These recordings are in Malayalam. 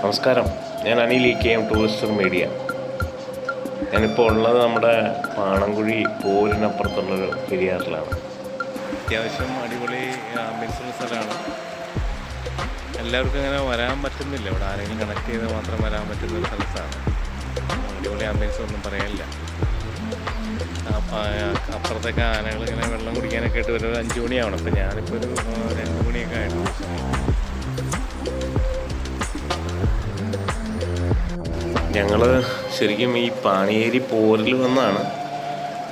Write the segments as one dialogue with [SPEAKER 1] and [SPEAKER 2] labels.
[SPEAKER 1] നമസ്കാരം, ഞാൻ അനിൽ KM ടൂറിസ്റ്റ് മീഡിയ. ഞാനിപ്പോൾ ഉള്ളത് നമ്മുടെ പാണങ്കുഴി പോരിനപ്പുറത്തുള്ളൊരു പെരിയാറിലാണ്.
[SPEAKER 2] അത്യാവശ്യം അടിപൊളി ആംബിയൻസുള്ള സ്ഥലമാണ്. എല്ലാവർക്കും അങ്ങനെ വരാൻ പറ്റുന്നില്ല. ഇവിടെ ആരെങ്കിലും കണക്ട് ചെയ്ത് മാത്രം വരാൻ പറ്റുന്ന ഒരു സ്ഥലത്താണ്. അടിപൊളി ആംബിയൻസ് ഒന്നും പറയാനില്ല. അപ്പുറത്തൊക്കെ ആനകൾ ഇങ്ങനെ വെള്ളം കുടിക്കാനൊക്കെ ആയിട്ട് ഒരു 5 മണിയാവണം. അപ്പം ഞാനിപ്പോൾ ഒരു 2 മണിയൊക്കെ ആയിരുന്നു.
[SPEAKER 1] ഞങ്ങൾ ശരിക്കും ഈ പാണിയേരി പോരിൽ വന്നാണ്.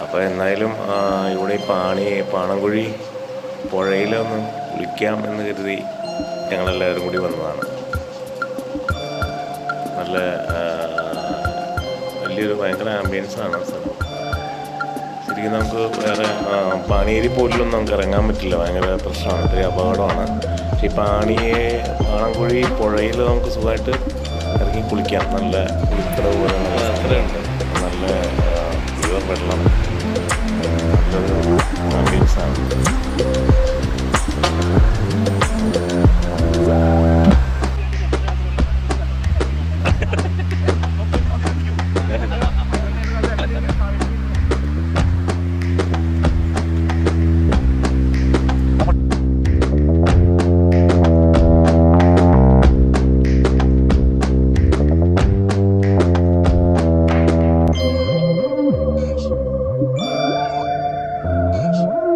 [SPEAKER 1] അപ്പോൾ എന്തായാലും ഇവിടെ ഈ പാണങ്കുഴി പുഴയിലൊന്ന് കുളിക്കാം എന്ന് കരുതി ഞങ്ങളെല്ലാവരും കൂടി വന്നതാണ്. നല്ല വലിയൊരു ഭയങ്കര ആംബിയൻസാണ് സ്ഥലം. ശരിക്കും നമുക്ക് വേറെ പാണിയേരി പോരിലൊന്നും നമുക്ക് ഇറങ്ങാൻ പറ്റില്ല, ഭയങ്കര പ്രശ്നമാണ്, ഇത്തിരി അപകടമാണ്. പക്ഷേ ഈ പാണങ്കുഴി പുഴയിൽ നമുക്ക് സുഖമായിട്ട് ഇറങ്ങി കുളിക്കാം. നല്ല കുളിക്കടവ് പോലെ നല്ല സ്ഥലമുണ്ട്, നല്ല പ്യുവർ വെള്ളം, നല്ലൊരു ആംബിയൻസാണ്.